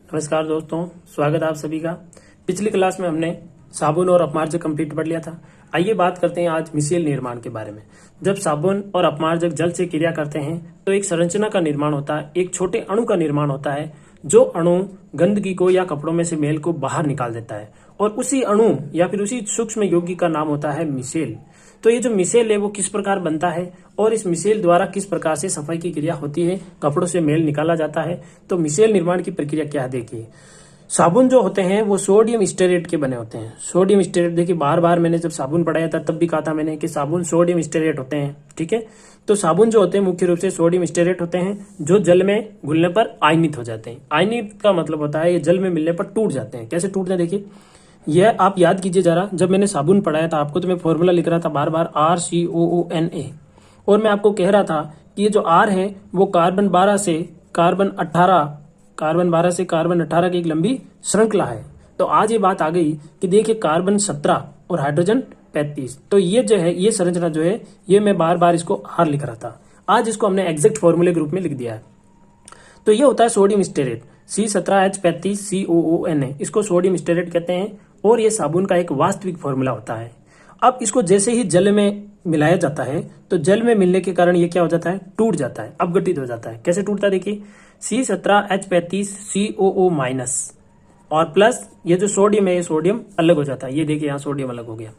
नमस्कार दोस्तों, स्वागत है आप सभी का। पिछली क्लास में हमने साबुन और अपमार्जक कंप्लीट पढ़ लिया था। आइए बात करते हैं आज मिसेल निर्माण के बारे में। जब साबुन और अपमार्जक जल से क्रिया करते हैं तो एक संरचना का निर्माण होता है, एक छोटे अणु का निर्माण होता है जो अणु गंदगी को या कपड़ों में से मेल को बाहर निकाल देता है और उसी अणु या फिर उसी सूक्ष्म यौगिक का नाम होता है मिसेल। तो ये जो मिसेल है वो किस प्रकार बनता है और इस मिसेल द्वारा किस प्रकार से सफाई की क्रिया होती है, कपड़ों से मेल निकाला जाता है। तो मिसेल निर्माण की प्रक्रिया क्या है देखिए। साबुन जो होते हैं वो सोडियम स्टेरेट के बने होते हैं। सोडियम स्टेरेट देखिए, बार बार मैंने जब साबुन पढ़ाया था तब भी कहा था मैंने कि साबुन सोडियम स्टेरेट होते हैं। ठीक है, तो साबुन जो होते हैं मुख्य रूप से सोडियम स्टेरेट होते हैं जो जल में घुलने पर आयनित हो जाते हैं। आयनित का मतलब होता है ये जल में मिलने पर टूट जाते हैं। कैसे टूटते हैं देखिए, यह आप याद कीजिए जरा। जब मैंने साबुन पढ़ाया था आपको तो मैं फॉर्मूला लिख रहा था बार बार RCOONA, और मैं आपको कह रहा था कि ये जो R है वो कार्बन 12 से कार्बन 18 की एक लंबी श्रृंखला है। तो आज ये बात आ गई कि देखिए कार्बन 17 और हाइड्रोजन 35। तो ये जो है ये संरचना जो है ये मैं बार बार इसको R लिख रहा था, आज इसको हमने एग्जैक्ट फॉर्मूले के रूप में लिख दिया है। तो ये होता है सोडियम स्टेरेट C17H35COONA, इसको सोडियम स्टेरेट कहते हैं और ये साबुन का एक वास्तविक फॉर्मूला होता है। अब इसको जैसे ही जल में मिलाया जाता है तो जल में मिलने के कारण ये क्या हो जाता है, टूट जाता है, अपघटित हो जाता है। कैसे टूटता है देखिए, C17H35COO- और प्लस ये जो सोडियम है ये सोडियम अलग हो जाता है। ये देखिए यहाँ सोडियम अलग हो गया।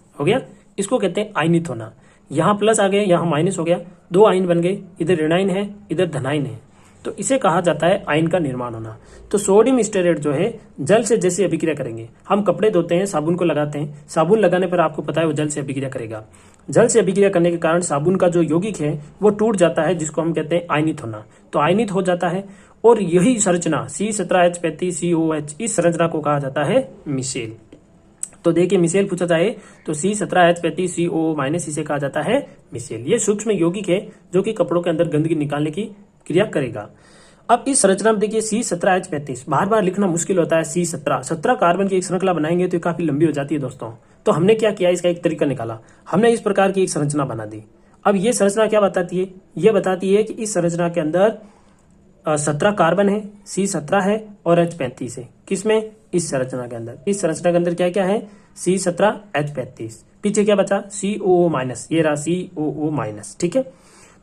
इसको कहते हैं आयनित होना। यहाँ प्लस आ गया, यहाँ माइनस हो गया, दो आयन बन गए, इधर ऋणायन है इधर धनायन है। तो इसे कहा जाता है आयन का निर्माण होना। तो सोडियम स्टेरेट जो है जल से जैसे अभिक्रिया करेंगे। हम कपड़े धोते हैं, साबुन को लगाते हैं, साबुन लगाने पर आपको पता है वो जल से अभिक्रिया करेगा। जल से अभिक्रिया करने के कारण साबुन का जो यौगिक है वो टूट जाता है, जिसको हम कहते हैं आयनित होना। तो आयनित हो जाता है और यही संरचना C17H35COOH, इस संरचना को कहा जाता है मिसेल। तो देखिए मिसेल पूछा जाए तो C17H35COO- इसे कहा जाता है मिसेल। ये सूक्ष्म यौगिक है जो कि कपड़ों के अंदर गंदगी निकालने की क्रिया करेगा। अब इस संरचना में देखिए C17H35 बार बार लिखना मुश्किल होता है। C17 कार्बन की एक श्रृंखला बनाएंगे तो काफी लंबी हो जाती है दोस्तों। तो हमने क्या किया, इसका एक तरीका निकाला, हमने इस प्रकार की एक संरचना बना दी। अब ये संरचना क्या बताती है, ये बताती है कि इस संरचना के अंदर 17 कार्बन है, C17 है और H35 है। किसमें, इस संरचना के अंदर। इस संरचना के अंदर क्या क्या है, C17H35, पीछे क्या बचा COO-, ये रहा COO-। ठीक है,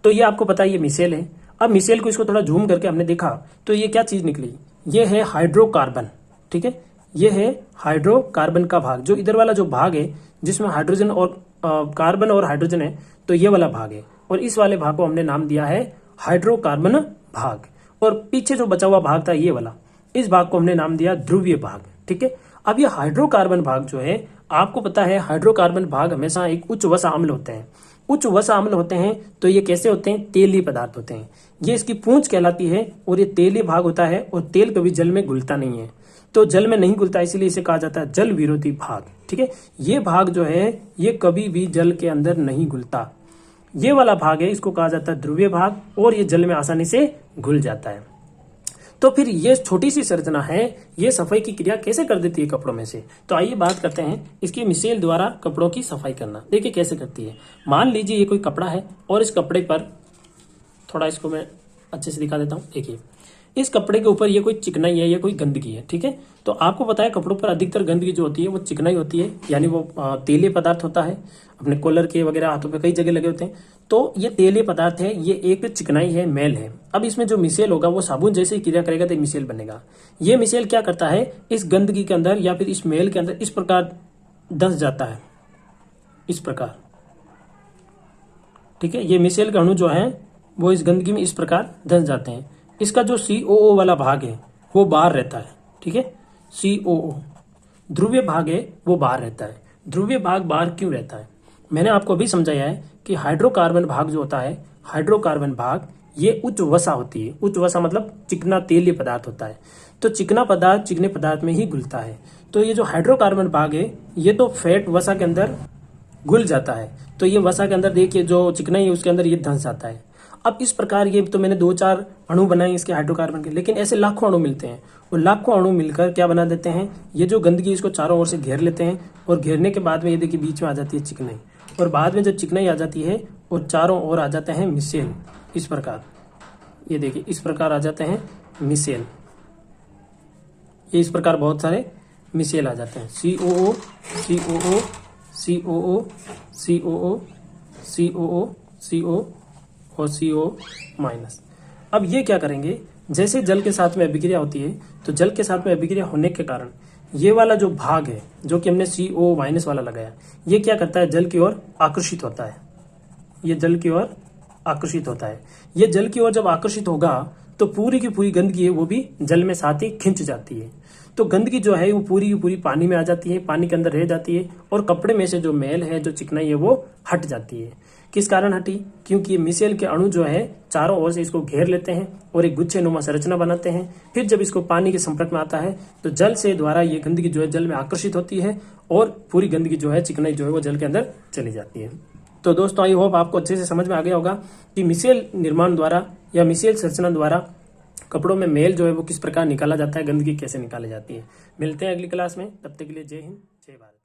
तो ये आपको पता है ये मिसेल है। अब मिसेल को इसको थोड़ा जूम करके हमने देखा तो ये क्या चीज निकली, ये है हाइड्रोकार्बन। ठीक है, ये है हाइड्रोकार्बन का भाग, जो इधर वाला जो भाग है जिसमें हाइड्रोजन और कार्बन और हाइड्रोजन है, तो ये वाला भाग है और इस वाले भाग को हमने नाम दिया है हाइड्रोकार्बन भाग। और पीछे जो बचा हुआ भाग था ये वाला, इस भाग को हमने नाम दिया ध्रुवीय भाग। ठीक है, अब ये हाइड्रोकार्बन भाग जो है आपको पता है हाइड्रोकार्बन भाग हमेशा एक उच्च वसा अम्ल होते हैं। उच्च वसा अम्ल होते हैं तो ये कैसे होते हैं, तेलीय पदार्थ होते हैं। ये इसकी पूंछ कहलाती है और ये तेलीय भाग होता है और तेल कभी जल में घुलता नहीं है। तो जल में नहीं घुलता इसीलिए इसे कहा जाता है जल विरोधी भाग। ठीक है, ये भाग जो है ये कभी भी जल के अंदर नहीं घुलता। ये वाला भाग है इसको कहा जाता है ध्रुवीय भाग और ये जल में आसानी से घुल जाता है। तो फिर ये छोटी सी संरचना है, ये सफाई की क्रिया कैसे कर देती है कपड़ों में से। तो आइए बात करते हैं इसकी मिसेल द्वारा कपड़ों की सफाई करना। देखिए कैसे करती है। मान लीजिए ये कोई कपड़ा है और इस कपड़े पर थोड़ा इसको मैं अच्छे से दिखा देता हूँ। देखिए इस कपड़े के ऊपर ये कोई चिकनाई है या कोई गंदगी है। ठीक है, तो आपको पता है कपड़ों पर अधिकतर गंदगी जो होती है वो चिकनाई होती है, यानी वो तेलीय पदार्थ होता है। अपने कॉलर के वगैरह हाथों पे कई जगह लगे होते हैं, तो ये तेलीय पदार्थ है, ये एक चिकनाई है, मैल है। अब इसमें जो मिसेल होगा वो साबुन जैसे ही क्रिया करेगा तो मिसेल बनेगा। ये मिसेल क्या करता है, इस गंदगी के अंदर या फिर इस मैल के अंदर इस प्रकार धंस जाता है, इस प्रकार। ठीक है, ये मिसेल के अणु जो है वो इस गंदगी में इस प्रकार धंस जाते हैं। इसका जो COO वाला भाग है वो बाहर रहता है। ठीक है, COO ध्रुवीय भाग है वो बाहर रहता है। ध्रुवीय भाग बाहर क्यों रहता है, मैंने आपको अभी समझाया है कि हाइड्रोकार्बन भाग जो होता है, हाइड्रोकार्बन भाग ये उच्च वसा होती है। उच्च वसा मतलब चिकना तेलीय पदार्थ होता है। तो चिकना पदार्थ चिकने पदार्थ में ही घुलता है। तो ये जो हाइड्रोकार्बन भाग है ये तो फैट वसा के अंदर घुल जाता है। तो ये वसा के अंदर देखिए जो चिकनाई है उसके अंदर ये धंस जाता है। अब इस प्रकार ये तो मैंने 2-4 अणु बनाए इसके हाइड्रोकार्बन के, लेकिन ऐसे लाखों अणु मिलते हैं और लाखों अणु मिलकर क्या बना देते हैं, ये जो गंदगी इसको चारों ओर से घेर लेते हैं और घेरने के बाद में ये देखिए बीच में आ जाती है चिकनाई और बाद में जब चिकनाई आ जाती है और चारों ओर आ जाते हैं मिसेल। इस प्रकार ये देखिए इस प्रकार आ जाते हैं मिसेल। ये इस प्रकार बहुत सारे मिसेल आ जाते हैं, COO, COO, COO, COO, COO, CO और CO माइनस। अब ये क्या करेंगे, जैसे जल के साथ में अभिक्रिया होती है तो जल के साथ में अभिक्रिया होने के कारण ये वाला जो भाग है जो कि हमने CO माइनस वाला लगाया, ये क्या करता है, जल की ओर आकर्षित होता है। ये जल की ओर आकर्षित होता है। ये जल की ओर जब आकर्षित होगा तो पूरी की पूरी गंदगी है वो भी जल में साथ ही खिंच जाती है। तो गंदगी जो है वो पूरी की पूरी पानी में आ जाती है, पानी के अंदर रह जाती है और कपड़े में से जो मैल है, जो चिकनाई है, वो हट जाती है। किस कारण हटी? क्योंकि ये मिसेल के अणु जो है चारों ओर से इसको घेर लेते हैं और एक गुच्छे नुमा संरचना बनाते हैं। फिर जब इसको पानी के संपर्क में आता है तो जल से द्वारा ये गंदगी जो है जल में आकर्षित होती है और पूरी गंदगी जो है, चिकनाई जो है, वो जल के अंदर चली जाती है। तो दोस्तों आई होप आपको अच्छे से समझ में आ गया होगा कि मिसेल निर्माण द्वारा या मिसेल संरचना द्वारा कपड़ों में मेल जो है वो किस प्रकार निकाला जाता है, गंदगी कैसे निकाली जाती है। मिलते हैं अगली क्लास में, तब तक के लिए जय हिंद, जय भारत।